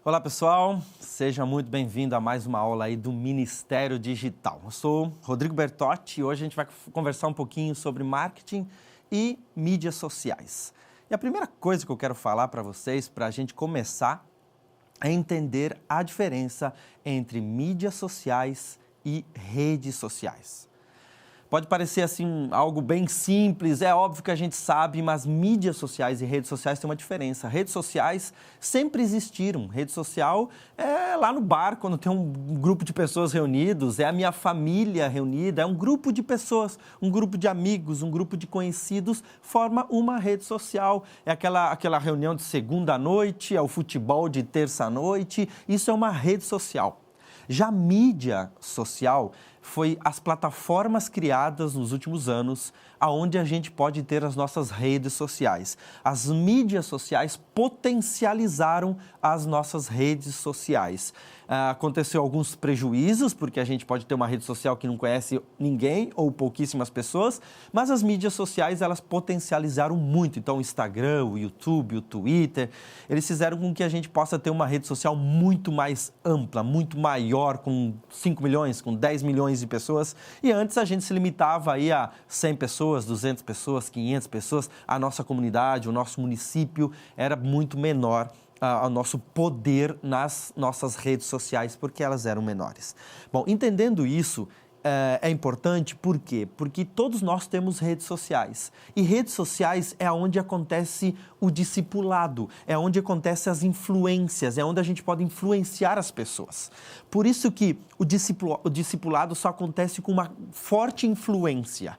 Olá pessoal, seja muito bem-vindo a mais uma aula aí do Ministério Digital. Eu sou Rodrigo Bertotti e hoje a gente vai conversar um pouquinho sobre marketing e mídias sociais. E a primeira coisa que eu quero falar para vocês, para a gente começar, é entender a diferença entre mídias sociais e redes sociais. Pode parecer assim algo bem simples, é óbvio que a gente sabe, mas mídias sociais e redes sociais têm uma diferença. Redes sociais sempre existiram. Rede social é lá no bar, quando tem um grupo de pessoas reunidos, é a minha família reunida, é um grupo de pessoas, um grupo de amigos, um grupo de conhecidos, forma uma rede social. É aquela reunião de segunda à noite, é o futebol de terça à noite, isso é uma rede social. Já a mídia social foi as plataformas criadas nos últimos anos, aonde a gente pode ter as nossas redes sociais. As mídias sociais potencializaram as nossas redes sociais. Aconteceu alguns prejuízos, porque a gente pode ter uma rede social que não conhece ninguém ou pouquíssimas pessoas, mas as mídias sociais, elas potencializaram muito. Então, o Instagram, o YouTube, o Twitter, eles fizeram com que a gente possa ter uma rede social muito mais ampla, muito maior, com 5 milhões, com 10 milhões de pessoas. E antes a gente se limitava aí a 100 pessoas, 200 pessoas, 500 pessoas. A nossa comunidade, o nosso município era muito menor, o nosso poder nas nossas redes sociais, porque elas eram menores. Bom, entendendo isso, é importante, por quê? Porque todos nós temos redes sociais. E redes sociais é onde acontece o discipulado, é onde acontecem as influências, é onde a gente pode influenciar as pessoas. Por isso que o discipulado só acontece com uma forte influência.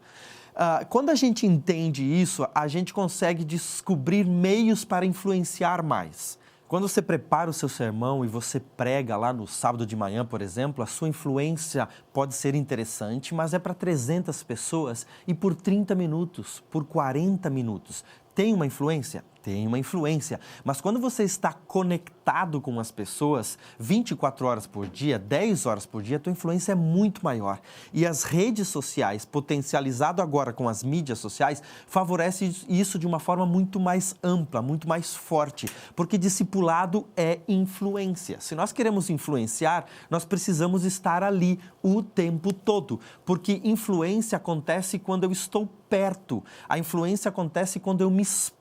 Quando a gente entende isso, a gente consegue descobrir meios para influenciar mais. Quando você prepara o seu sermão e você prega lá no sábado de manhã, por exemplo, a sua influência pode ser interessante, mas é para 300 pessoas e por 30 minutos, por 40 minutos. Tem uma influência? Tem uma influência, mas quando você está conectado com as pessoas 24 horas por dia, 10 horas por dia, a tua influência é muito maior. E as redes sociais, potencializado agora com as mídias sociais, favorece isso de uma forma muito mais ampla, muito mais forte, porque discipulado é influência. Se nós queremos influenciar, nós precisamos estar ali o tempo todo, porque influência acontece quando eu estou perto, a influência acontece quando eu me exponho.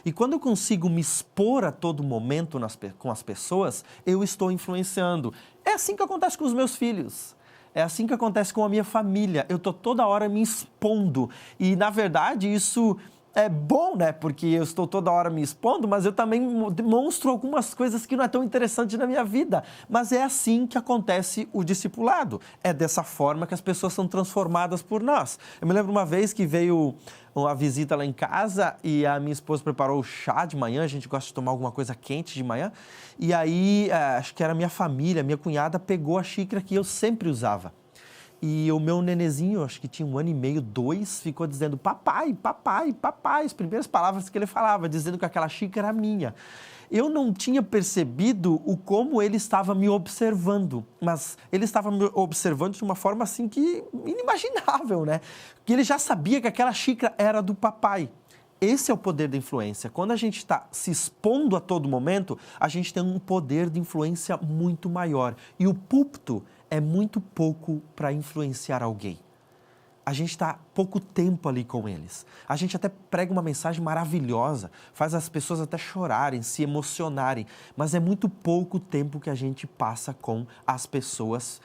E quando eu consigo me expor a todo momento com as pessoas, eu estou influenciando. É assim que acontece com os meus filhos. É assim que acontece com a minha família. Eu estou toda hora me expondo. E, na verdade, isso é bom, né? Porque eu estou toda hora me expondo, mas eu também demonstro algumas coisas que não é tão interessante na minha vida. Mas é assim que acontece o discipulado. É dessa forma que as pessoas são transformadas por nós. Eu me lembro uma vez que veio uma visita lá em casa e a minha esposa preparou o chá de manhã, a gente gosta de tomar alguma coisa quente de manhã, e aí, acho que era minha família, minha cunhada pegou a xícara que eu sempre usava. E o meu nenezinho, acho que tinha 1 ano e meio, 2, ficou dizendo papai, papai, papai, as primeiras palavras que ele falava, dizendo que aquela xícara era minha. Eu não tinha percebido o como ele estava me observando, mas ele estava me observando de uma forma assim que inimaginável, né? Que ele já sabia que aquela xícara era do papai. Esse é o poder da influência. Quando a gente está se expondo a todo momento, a gente tem um poder de influência muito maior. E o púlpito é muito pouco para influenciar alguém. A gente está pouco tempo ali com eles. A gente até prega uma mensagem maravilhosa, faz as pessoas até chorarem, se emocionarem, mas é muito pouco tempo que a gente passa com as pessoas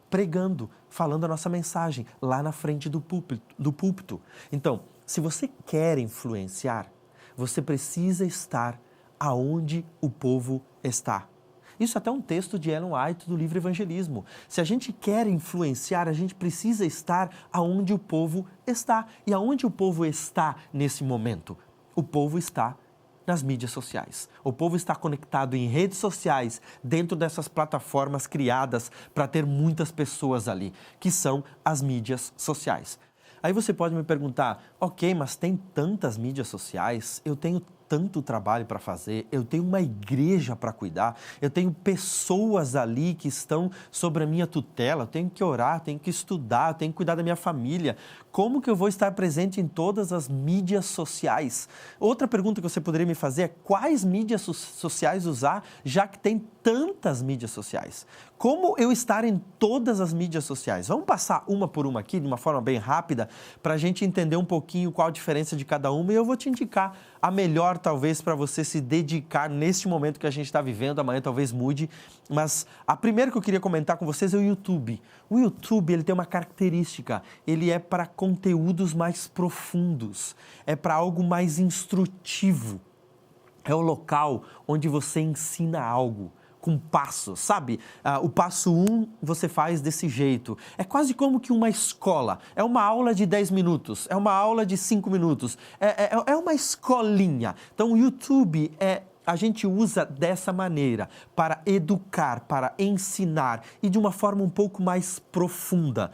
pregando, falando a nossa mensagem lá na frente do púlpito. Então, se você quer influenciar, você precisa estar aonde o povo está. Isso até é um texto de Ellen White do livro Evangelismo. Se a gente quer influenciar, a gente precisa estar aonde o povo está. E aonde o povo está nesse momento? O povo está nas mídias sociais. O povo está conectado em redes sociais, dentro dessas plataformas criadas para ter muitas pessoas ali, que são as mídias sociais. Aí você pode me perguntar, ok, mas tem tantas mídias sociais, eu tenho tanto trabalho para fazer, eu tenho uma igreja para cuidar, eu tenho pessoas ali que estão sobre a minha tutela, eu tenho que orar, tenho que estudar, tenho que cuidar da minha família. Como que eu vou estar presente em todas as mídias sociais? Outra pergunta que você poderia me fazer é quais mídias sociais usar, já que tem tantas mídias sociais? Como eu estar em todas as mídias sociais? Vamos passar uma por uma aqui, de uma forma bem rápida, para a gente entender um pouquinho qual a diferença de cada uma e eu vou te indicar a melhor, talvez, para você se dedicar neste momento que a gente está vivendo. Amanhã talvez mude, mas a primeira que eu queria comentar com vocês é o YouTube. O YouTube, ele tem uma característica, ele é para conteúdos mais profundos, é para algo mais instrutivo. É o local onde você ensina algo com passos, sabe? O passo 1 você faz desse jeito. É quase como que uma escola. É uma aula de 10 minutos, é uma aula de 5 minutos. É uma escolinha. Então, o YouTube a gente usa dessa maneira para educar, para ensinar e de uma forma um pouco mais profunda.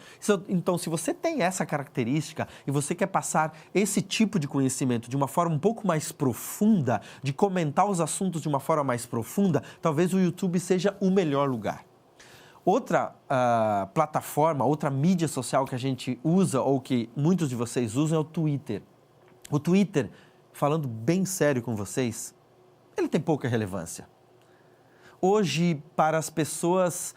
Então, se você tem essa característica e você quer passar esse tipo de conhecimento de uma forma um pouco mais profunda, de comentar os assuntos de uma forma mais profunda, talvez o YouTube seja o melhor lugar. Outra plataforma, outra mídia social que a gente usa ou que muitos de vocês usam é o Twitter. O Twitter, falando bem sério com vocês, ele tem pouca relevância. Hoje, para as pessoas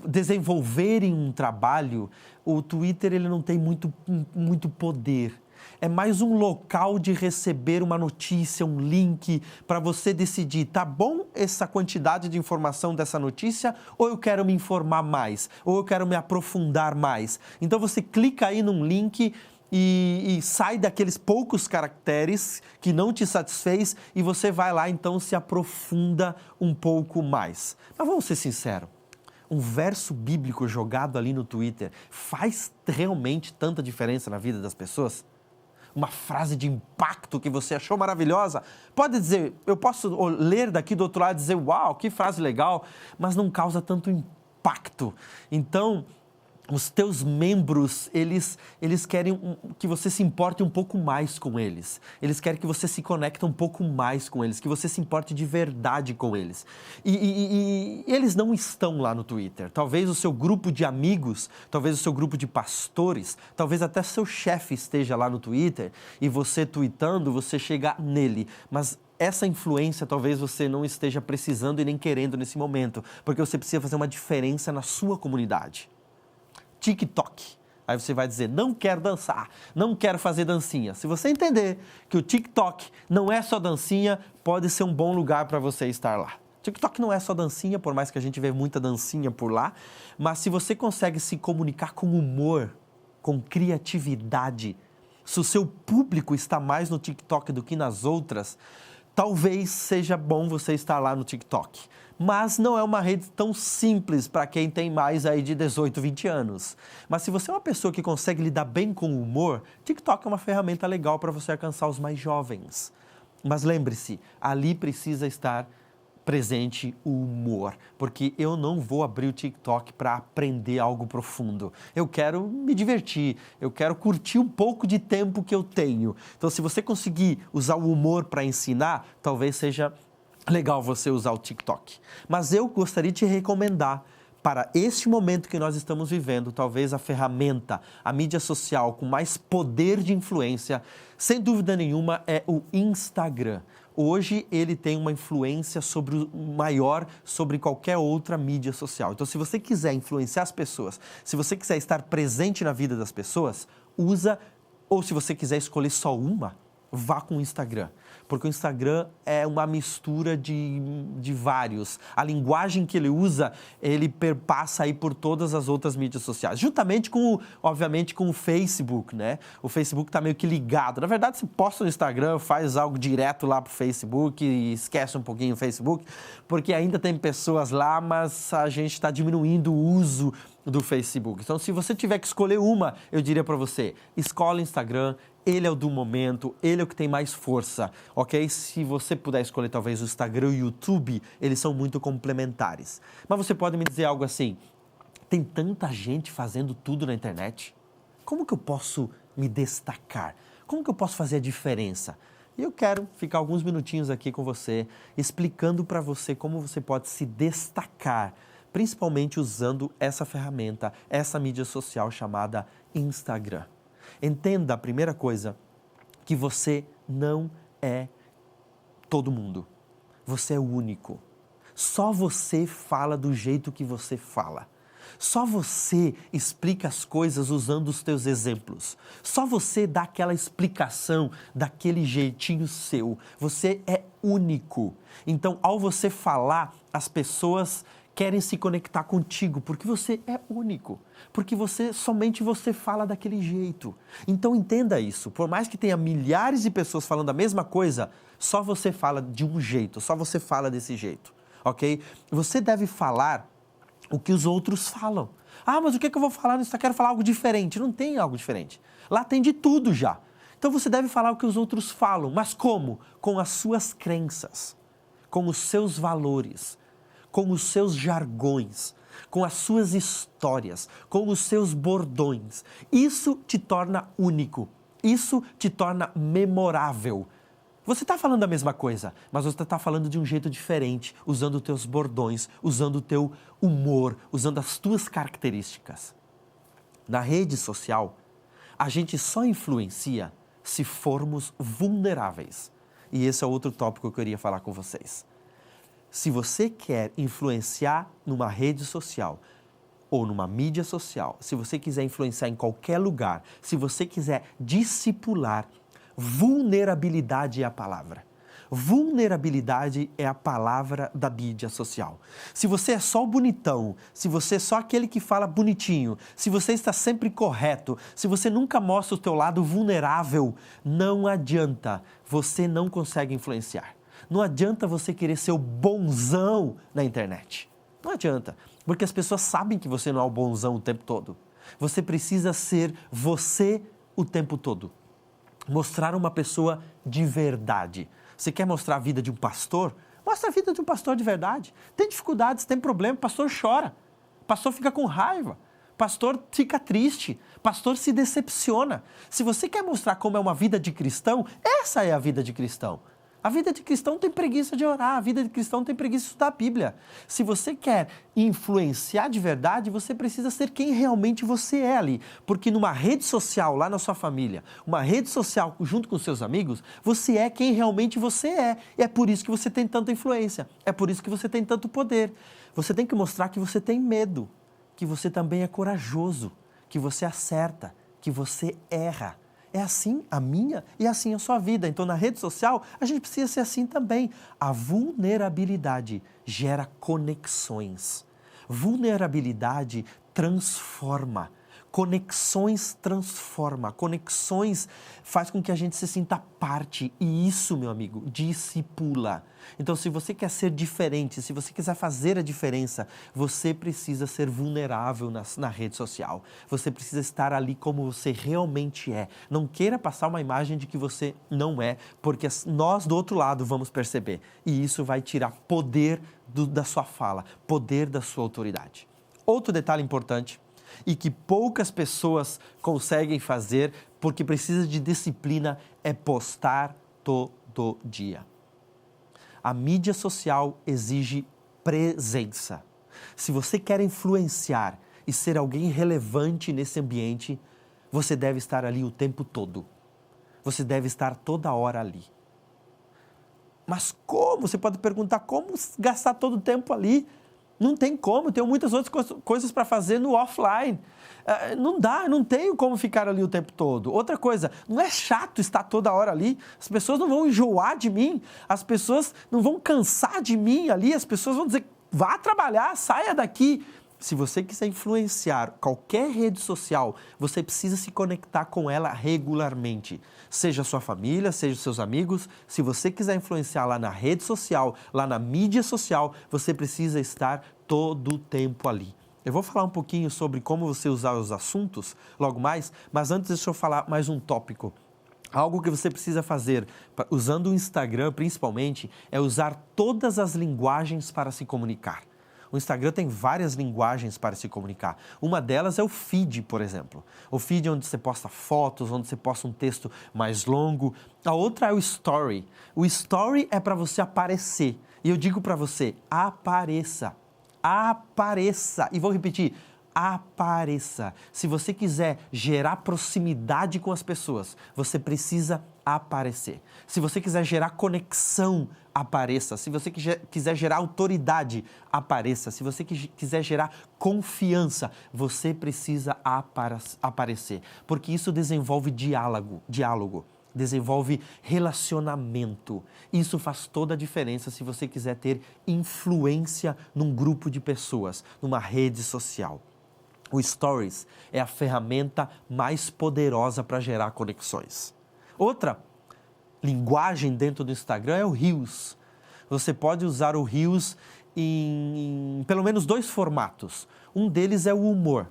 desenvolverem um trabalho, o Twitter ele não tem muito poder. É mais um local de receber uma notícia, um link, para você decidir, tá bom essa quantidade de informação dessa notícia, ou eu quero me informar mais, ou eu quero me aprofundar mais. Então, você clica aí num link e sai daqueles poucos caracteres que não te satisfez e você vai lá, então, se aprofunda um pouco mais. Mas vamos ser sinceros, um verso bíblico jogado ali no Twitter faz realmente tanta diferença na vida das pessoas? Uma frase de impacto que você achou maravilhosa, pode dizer, eu posso ler daqui do outro lado e dizer, uau, que frase legal, mas não causa tanto impacto. Então, os teus membros, eles querem que você se importe um pouco mais com eles. Eles querem que você se conecte um pouco mais com eles, que você se importe de verdade com eles. E eles não estão lá no Twitter. Talvez o seu grupo de amigos, talvez o seu grupo de pastores, talvez até seu chefe esteja lá no Twitter e você tweetando, você chega nele. Mas essa influência talvez você não esteja precisando e nem querendo nesse momento, porque você precisa fazer uma diferença na sua comunidade. TikTok. Aí você vai dizer, não quero dançar, não quero fazer dancinha. Se você entender que o TikTok não é só dancinha, pode ser um bom lugar para você estar lá. TikTok não é só dancinha, por mais que a gente vê muita dancinha por lá, mas se você consegue se comunicar com humor, com criatividade, se o seu público está mais no TikTok do que nas outras, talvez seja bom você estar lá no TikTok. Mas não é uma rede tão simples para quem tem mais aí de 18, 20 anos. Mas se você é uma pessoa que consegue lidar bem com o humor, TikTok é uma ferramenta legal para você alcançar os mais jovens. Mas lembre-se, ali precisa estar presente o humor, porque eu não vou abrir o TikTok para aprender algo profundo. Eu quero me divertir, eu quero curtir um pouco de tempo que eu tenho. Então, se você conseguir usar o humor para ensinar, talvez seja legal você usar o TikTok. Mas eu gostaria de te recomendar, para este momento que nós estamos vivendo, talvez a ferramenta, a mídia social com mais poder de influência, sem dúvida nenhuma, é o Instagram. Hoje ele tem uma influência maior sobre qualquer outra mídia social. Então, se você quiser influenciar as pessoas, se você quiser estar presente na vida das pessoas, usa, ou se você quiser escolher só uma, vá com o Instagram. Porque o Instagram é uma mistura de vários. A linguagem que ele usa, ele perpassa aí por todas as outras mídias sociais. Juntamente com, obviamente, com o Facebook, né? O Facebook está meio que ligado. Na verdade, você posta no Instagram, faz algo direto lá para o Facebook e esquece um pouquinho o Facebook, porque ainda tem pessoas lá, mas a gente está diminuindo o uso do Facebook. Então, se você tiver que escolher uma, eu diria para você, escolhe o Instagram. Ele é o do momento, ele é o que tem mais força, ok? Se você puder escolher talvez o Instagram e o YouTube, eles são muito complementares. Mas você pode me dizer algo assim, tem tanta gente fazendo tudo na internet, como que eu posso me destacar? Como que eu posso fazer a diferença? E eu quero ficar alguns minutinhos aqui com você, explicando para você como você pode se destacar, principalmente usando essa ferramenta, essa mídia social chamada Instagram. Entenda, a primeira coisa, que você não é todo mundo. Você é único. Só você fala do jeito que você fala. Só você explica as coisas usando os teus exemplos. Só você dá aquela explicação daquele jeitinho seu. Você é único. Então, ao você falar, as pessoas querem se conectar contigo, porque você é único. Porque somente você fala daquele jeito. Então, entenda isso. Por mais que tenha milhares de pessoas falando a mesma coisa, só você fala de um jeito, só você fala desse jeito, ok? Você deve falar o que os outros falam. Ah, mas o que eu vou falar no Instagram? Quero falar algo diferente. Não tem algo diferente. Lá tem de tudo já. Então você deve falar o que os outros falam. Mas como? Com as suas crenças, com os seus valores, com os seus jargões, com as suas histórias, com os seus bordões. Isso te torna único. Isso te torna memorável. Você está falando a mesma coisa, mas você está falando de um jeito diferente, usando os teus bordões, usando o teu humor, usando as tuas características. Na rede social, a gente só influencia se formos vulneráveis. E esse é outro tópico que eu queria falar com vocês. Se você quer influenciar numa rede social ou numa mídia social, se você quiser influenciar em qualquer lugar, se você quiser discipular, vulnerabilidade é a palavra. Vulnerabilidade é a palavra da mídia social. Se você é só o bonitão, se você é só aquele que fala bonitinho, se você está sempre correto, se você nunca mostra o teu lado vulnerável, não adianta, você não consegue influenciar. Não adianta você querer ser o bonzão na internet. Não adianta, porque as pessoas sabem que você não é o bonzão o tempo todo. Você precisa ser você o tempo todo. Mostrar uma pessoa de verdade. Você quer mostrar a vida de um pastor? Mostra a vida de um pastor de verdade. Tem dificuldades, tem problema, pastor chora. Pastor fica com raiva. Pastor fica triste. Pastor se decepciona. Se você quer mostrar como é uma vida de cristão, essa é a vida de cristão. A vida de cristão tem preguiça de orar, a vida de cristão tem preguiça de estudar a Bíblia. Se você quer influenciar de verdade, você precisa ser quem realmente você é ali. Porque numa rede social, lá na sua família, uma rede social junto com seus amigos, você é quem realmente você é. E é por isso que você tem tanta influência, é por isso que você tem tanto poder. Você tem que mostrar que você tem medo, que você também é corajoso, que você acerta, que você erra. É assim a minha e assim a sua vida. Então, na rede social, a gente precisa ser assim também. A vulnerabilidade gera conexões. Vulnerabilidade transforma. Conexões transforma. Conexões faz com que a gente se sinta parte. E isso, meu amigo, discipula. Então, se você quer ser diferente, se você quiser fazer a diferença, você precisa ser vulnerável na rede social. Você precisa estar ali como você realmente é. Não queira passar uma imagem de que você não é, porque nós do outro lado vamos perceber. E isso vai tirar poder da sua fala, poder da sua autoridade. Outro detalhe importante e que poucas pessoas conseguem fazer porque precisa de disciplina é postar todo dia. A mídia social exige presença. Se você quer influenciar e ser alguém relevante nesse ambiente, você deve estar ali o tempo todo. Você deve estar toda hora ali. Mas como? Você pode perguntar como gastar todo o tempo ali? Não tem como, eu tenho muitas outras coisas para fazer no offline. Não dá, não tenho como ficar ali o tempo todo. Outra coisa, não é chato estar toda hora ali. As pessoas não vão enjoar de mim, as pessoas não vão cansar de mim ali, as pessoas vão dizer, vá trabalhar, saia daqui. Se você quiser influenciar qualquer rede social, você precisa se conectar com ela regularmente. Seja a sua família, seja os seus amigos. Se você quiser influenciar lá na rede social, lá na mídia social, você precisa estar todo o tempo ali. Eu vou falar um pouquinho sobre como você usar os assuntos logo mais, mas antes deixa eu falar mais um tópico. Algo que você precisa fazer, usando o Instagram principalmente, é usar todas as linguagens para se comunicar. O Instagram tem várias linguagens para se comunicar. Uma delas é o feed, por exemplo. O feed é onde você posta fotos, onde você posta um texto mais longo. A outra é o story. O story é para você aparecer. E eu digo para você, apareça. Apareça. E vou repetir, apareça. Se você quiser gerar proximidade com as pessoas, você precisa aparecer. Se você quiser gerar conexão, apareça. Se você quiser gerar autoridade, apareça. Se você quiser gerar confiança, você precisa aparecer. Porque isso desenvolve diálogo, desenvolve relacionamento. Isso faz toda a diferença se você quiser ter influência num grupo de pessoas, numa rede social. O Stories é a ferramenta mais poderosa para gerar conexões. Outra linguagem dentro do Instagram é o Reels. Você pode usar o Reels em pelo menos 2 formatos. Um deles é o humor.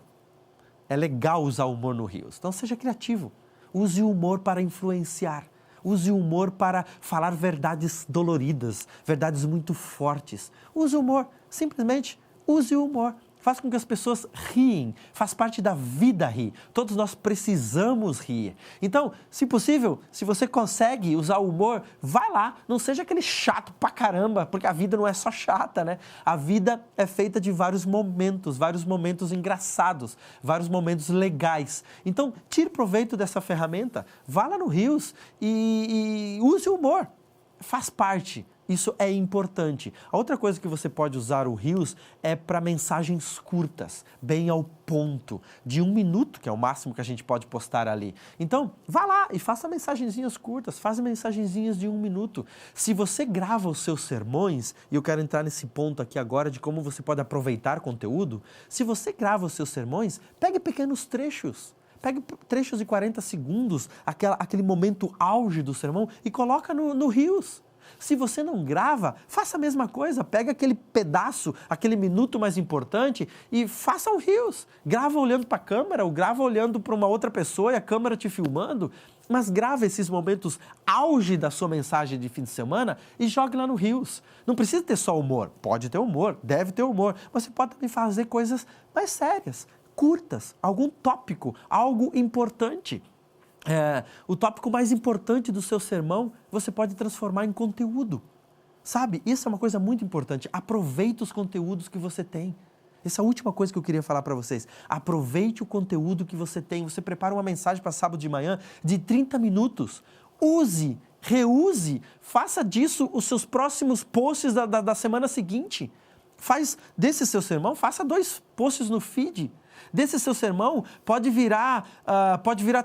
É legal usar o humor no Reels. Então seja criativo. Use o humor para influenciar. Use o humor para falar verdades doloridas, verdades muito fortes. Use o humor. Simplesmente use o humor. Faz com que as pessoas riem, faz parte da vida rir. Todos nós precisamos rir. Então, se possível, se você consegue usar o humor, vai lá, não seja aquele chato pra caramba, porque a vida não é só chata, né? A vida é feita de vários momentos engraçados, vários momentos legais. Então, tire proveito dessa ferramenta, vá lá no Reels e use o humor. Faz parte. Isso é importante. A outra coisa que você pode usar o Reels é para mensagens curtas, bem ao ponto, de 1 minuto, que é o máximo que a gente pode postar ali. Então, vá lá e faça mensagenzinhas curtas, faça mensagenzinhas de 1 minuto. Se você grava os seus sermões, e eu quero entrar nesse ponto aqui agora de como você pode aproveitar conteúdo, se você grava os seus sermões, pegue pequenos trechos. Pegue trechos de 40 segundos, aquele momento auge do sermão e coloca no Reels. Se você não grava, faça a mesma coisa. Pega aquele pedaço, aquele minuto mais importante e faça um Reels. Grava olhando para a câmera ou grava olhando para uma outra pessoa e a câmera te filmando. Mas grava esses momentos auge da sua mensagem de fim de semana e jogue lá no Reels. Não precisa ter só humor. Pode ter humor, deve ter humor. Mas você pode também fazer coisas mais sérias, curtas, algum tópico, algo importante. O tópico mais importante do seu sermão, você pode transformar em conteúdo. Sabe, isso é uma coisa muito importante. Aproveite os conteúdos que você tem. Essa é a última coisa que eu queria falar para vocês. Aproveite o conteúdo que você tem. Você prepara uma mensagem para sábado de manhã de 30 minutos. Use, reuse, faça disso os seus próximos posts da semana seguinte. Faz desse seu sermão, faça 2 posts no feed. Desse seu sermão pode virar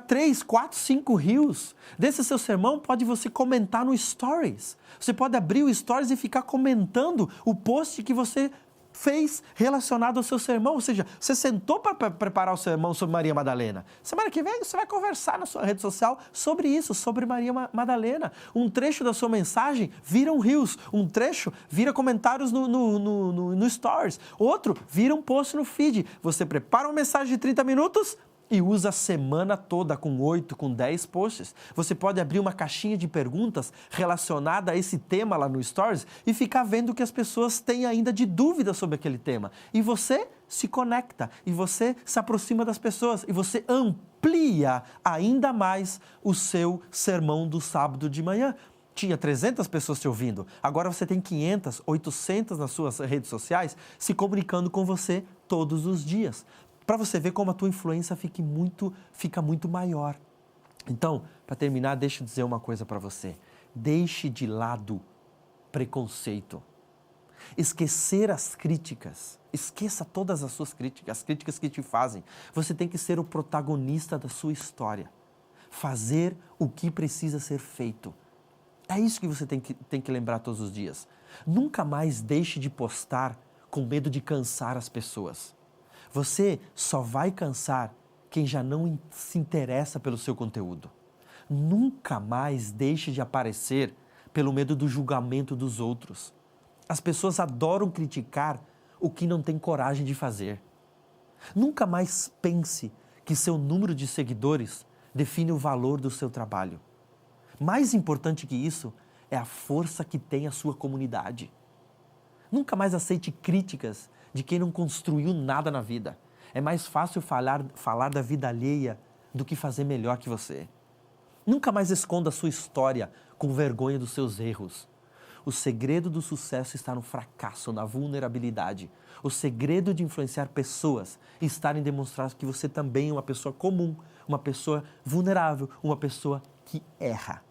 3, 4, 5 Reels. Desse seu sermão pode você comentar no Stories. Você pode abrir o Stories e ficar comentando o post que você fez relacionado ao seu sermão. Ou seja, você sentou para preparar o sermão sobre Maria Madalena. Semana que vem você vai conversar na sua rede social sobre isso, sobre Maria Madalena. Um trecho da sua mensagem vira um Reels. Um trecho vira comentários no Stories. Outro vira um post no feed. Você prepara uma mensagem de 30 minutos e usa a semana toda com 8, com 10 posts. Você pode abrir uma caixinha de perguntas relacionada a esse tema lá no Stories e ficar vendo o que as pessoas têm ainda de dúvida sobre aquele tema. E você se conecta, e você se aproxima das pessoas, e você amplia ainda mais o seu sermão do sábado de manhã. Tinha 300 pessoas te ouvindo, agora você tem 500, 800 nas suas redes sociais se comunicando com você todos os dias. Para você ver como a tua influência fica muito maior. Então, para terminar, deixa eu dizer uma coisa para você. Deixe de lado preconceito. Esquecer as críticas. Esqueça todas as suas críticas, as críticas que te fazem. Você tem que ser o protagonista da sua história. Fazer o que precisa ser feito. É isso que você tem que lembrar todos os dias. Nunca mais deixe de postar com medo de cansar as pessoas. Você só vai cansar quem já não se interessa pelo seu conteúdo. Nunca mais deixe de aparecer pelo medo do julgamento dos outros. As pessoas adoram criticar o que não tem coragem de fazer. Nunca mais pense que seu número de seguidores define o valor do seu trabalho. Mais importante que isso é a força que tem a sua comunidade. Nunca mais aceite críticas de quem não construiu nada na vida. É mais fácil falar da vida alheia do que fazer melhor que você. Nunca mais esconda a sua história com vergonha dos seus erros. O segredo do sucesso está no fracasso, na vulnerabilidade. O segredo de influenciar pessoas está em demonstrar que você também é uma pessoa comum, uma pessoa vulnerável, uma pessoa que erra.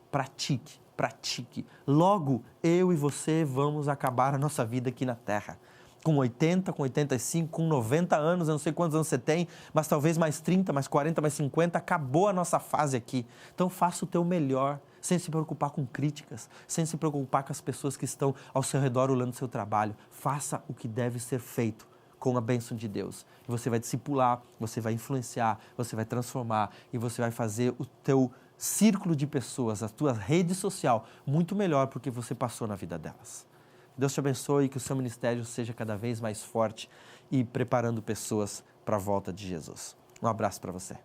Pratique, pratique. Logo, eu e você vamos acabar a nossa vida aqui na Terra. Com 80, com 85, com 90 anos, eu não sei quantos anos você tem, mas talvez mais 30, mais 40, mais 50, acabou a nossa fase aqui. Então faça o teu melhor, sem se preocupar com críticas, sem se preocupar com as pessoas que estão ao seu redor olhando o seu trabalho. Faça o que deve ser feito com a bênção de Deus. E você vai discipular, você vai influenciar, você vai transformar e você vai fazer o teu círculo de pessoas, a tua rede social muito melhor porque você passou na vida delas. Deus te abençoe e que o seu ministério seja cada vez mais forte e preparando pessoas para a volta de Jesus. Um abraço para você.